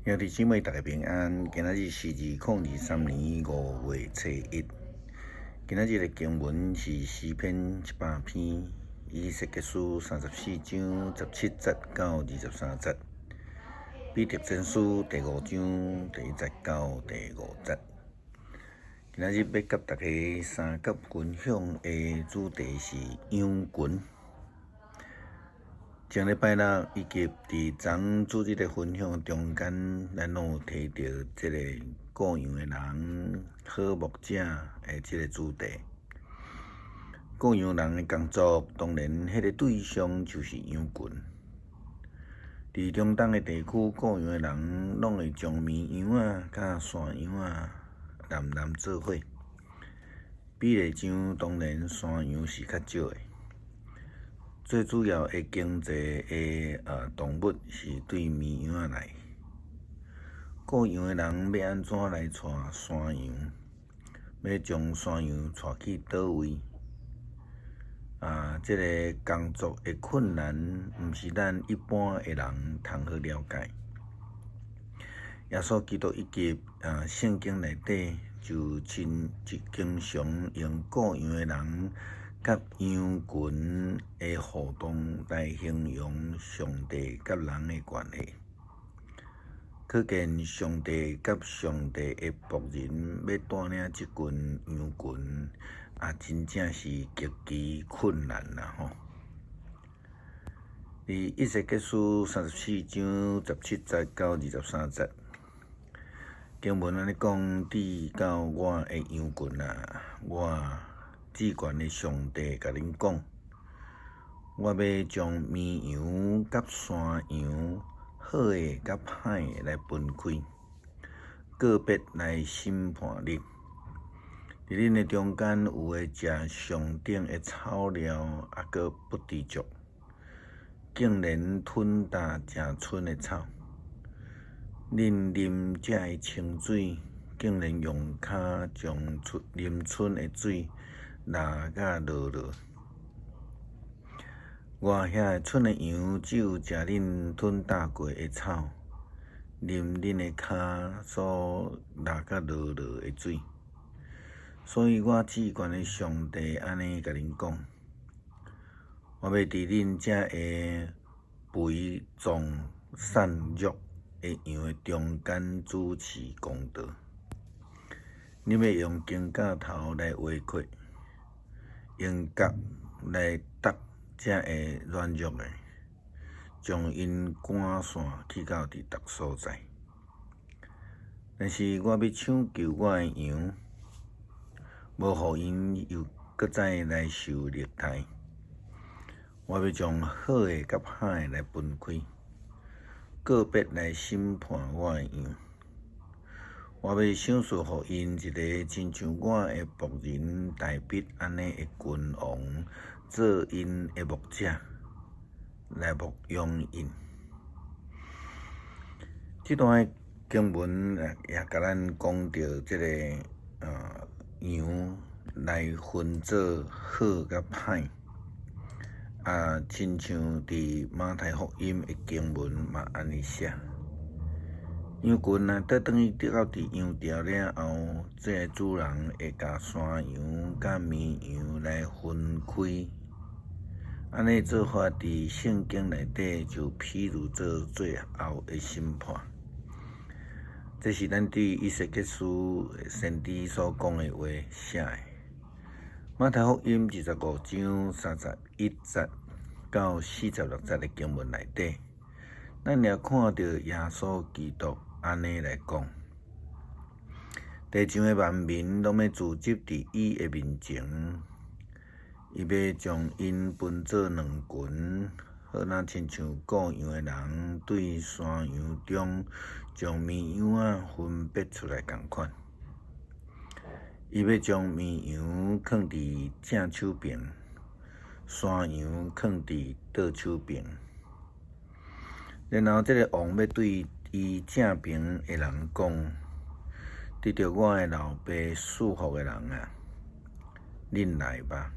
兄弟姊妹，大家平安。今仔日是2023年5月初1。今仔日的经文是诗篇100篇以西结书34章17节到23节，彼得前书第5章第1节到第5节。今仔日要甲大家三角分享的主题是羊群。上礼拜六以及伫昨主日的分享中间，咱拢有提到即个雇羊的人、好牧者的即个主题。雇羊人的工作，当然迄个对象就是羊群。伫中东的地区，雇羊的人拢会将绵羊甲山羊揽做伙。比例上，当然山羊是较少的。最主要的经济的动物是对绵羊来。雇羊的人要安怎来带山羊？要将山羊带去倒位？这个工作的困难，毋是咱一般的人通好了解。耶稣基督以及圣经内底就经常用雇羊的人甲羊群的互动来形容上帝甲人的关系，可见上帝甲上帝的仆人要带领即群羊群，真正是极其困难啦吼。伫以西结书34章17节到23节，经文安尼讲：至到我的羊群我至高的上帝甲恁讲，我要将绵羊甲山羊，好的甲歹的来分开，个别来审判你。伫恁的中间有诶食上等的草料，阁不知足，竟然吞啖正剩的草。恁啉这的清水，竟然用骹将啉剩的水拉甲落落。我遐剩的羊，只有食恁吞啖过的草，啉恁的骹所拉甲落落的水。所以我至高的上帝安尼甲恁讲：我要伫恁这个肥壮瘦弱的羊的中间主持公道。你要用金甲头来挖缺，用角来搭这个软弱的，将因赶散去到伫逐所在。但是我要抢救我的羊，无互因又搁再来受虐待。我要将好的甲歹的来分开，个别来审判我的羊。我要赏赐互因一个亲像我的仆人大卫安尼的君王，做因的牧者，来牧养因。这段经文也甲咱讲到这个羊来分做好甲歹，亲像伫马太福音的经文嘛安尼写。羊群倒转去到伫羊巢了后，这个主人会甲山羊甲绵羊来分开。安尼做法伫圣经内底就譬如做最后的审判。这是咱对以西结书先知所讲的话写的。马太福音25章31节到46节的经文内底，咱也看到耶稣基督安尼来讲：地上的万民拢要聚集伫伊的面前，伊要将因分做两群，好若亲像雇羊的人对山羊中将绵羊分别出来共款。伊要将绵羊放伫正手边，山羊放伫倒手边。然后这个王要对伊正边的人讲：得到我的老爸赐福的人恁来吧，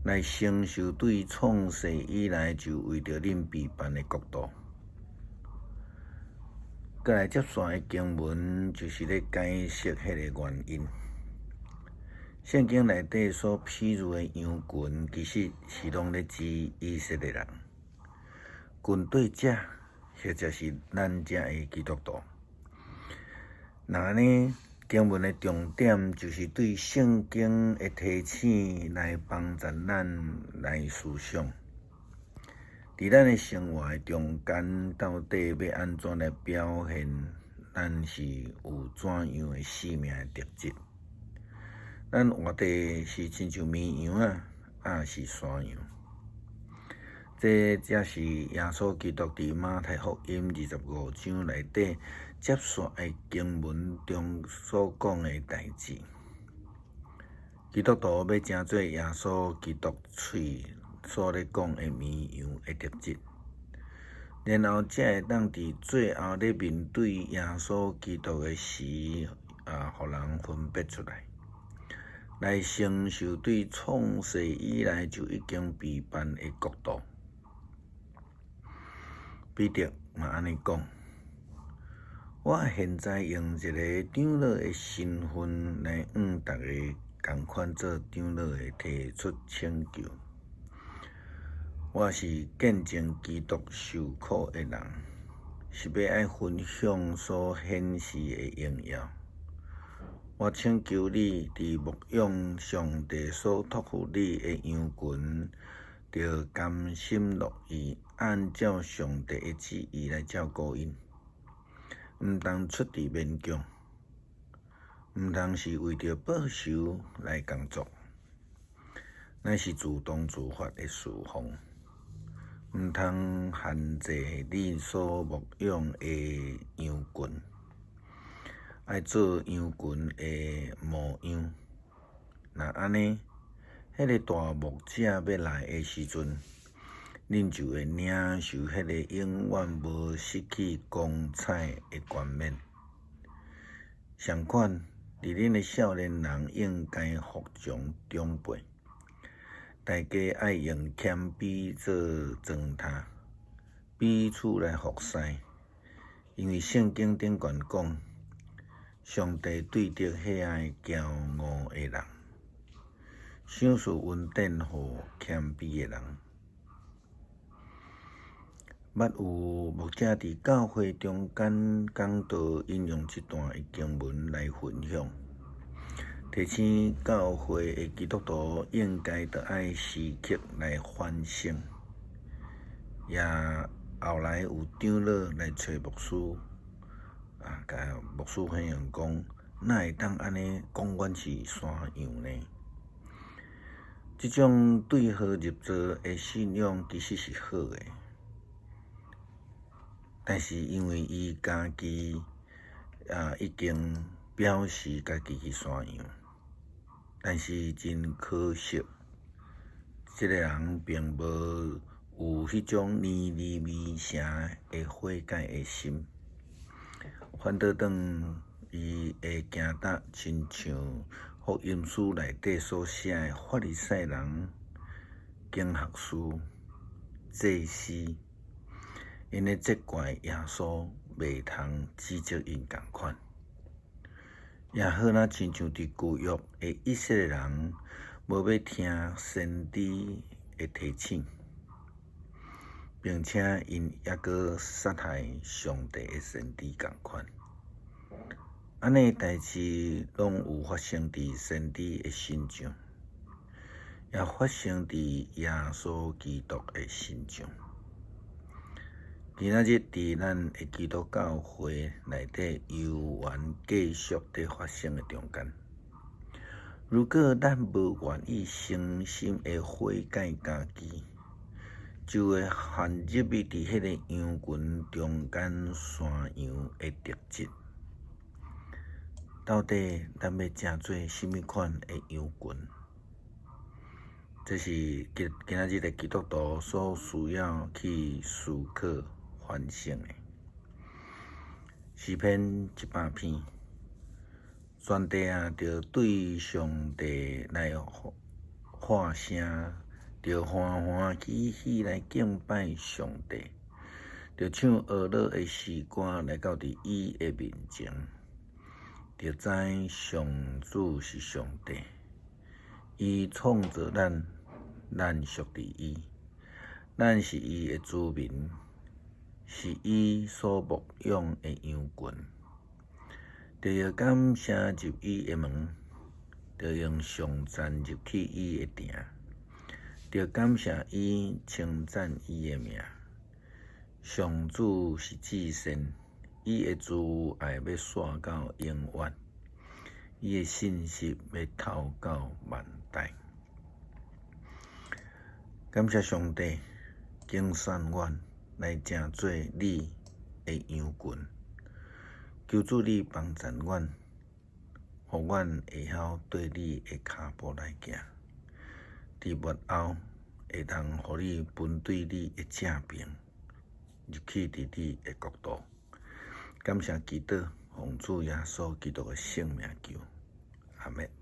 来承受对创世以来就为着恁备办的国度。过来接线的经文，就是咧解释迄个原因。圣经内底所譬如的羊群，其实是拢咧指以色列人。军队者，或者是咱遮的基督徒。那安尼，经文的重点就是对圣经的提醒来帮助咱来思想，伫咱的生活中间，到底要安怎来表现咱是有怎样的生命的特质？咱活地是亲像绵羊啊，是山羊。这才是耶稣基督伫马太福音25章内底接续的经文中所讲的代志。基督徒要成做耶稣基督喙所咧讲的绵羊的特质，然后才会当伫最后咧面对耶稣基督的时，互人分别出来，来承受对创世以来就已经被办的国度。彼得嘛安尼讲，我现在用一个长老的身份来向大家共款做长老的提出请求。我是见证基督受苦的人，是要爱分享所显示的荣耀。我请求你伫牧养上帝所托付你的羊群，着甘心乐意按照上帝的旨意来照顾因，毋通出伫勉强，毋通是为着报酬来工作，乃是自动自发的释放，毋通限制你所牧养的羊群，爱做羊群的模样。那安尼，迄个大牧者要来的时阵，恁就会领受迄个永远无失去光彩的冠冕。相反，伫恁的少年人应该服从长辈，大家爱用谦卑做装塔，彼此来服侍。因为圣经顶悬讲，上帝对着迄个骄傲的人，赏赐恩典予谦卑的人。捌有牧者伫教会中间讲道引用这段的经文来分享，提醒教会的基督徒应该得爱时刻来反省。也后来有长老来找牧师，甲牧师分享讲，哪会当安尼讲阮是山羊呢？这种对号入座的信仰其实是好的。但是因为伊家己已经表示家己是山羊，但是真可惜，这个人并无有迄种年利微成的悔改的心，反倒当伊会行达亲像福音书内底所写的法利赛人、经学士、祭司。因咧责怪耶稣袂通指责因共款，也好若亲像伫旧约的以色列人，无要听先知的提醒，并且因抑阁杀害上帝的先知共款。安尼代志拢有发生伫先知的身上，也发生伫耶稣基督的身上。今仔日伫咱的基督教会内底，犹原继续伫发生的中间。如果咱无愿意诚心的悔改家己，就会陷入去伫迄个羊群中间山羊的特质。到底咱要成做什么款的羊群？这是今仔日的基督徒所需要去思考反省的。诗篇100篇，全地着对上帝来喊声，着欢欢喜喜来敬拜上帝，着唱俄勒的诗歌来到伫伊的面前，着知上主是上帝，伊创造咱，咱属伫伊，咱是伊的子民，是伊所牧养的羊群。着要感谢入伊的门，着用上赞入去伊的城，着感谢伊，称赞伊的名。上主是至善，伊的慈爱要续到永远，伊的信实要透到万代。感谢上帝，拣选阮来成做你的羊群。求主你帮助阮，互阮会晓对你的脚步来行，伫末后会通互你分对你的正平，入去伫你的国度。感谢祈祷，奉主耶稣基督的圣名求，阿们。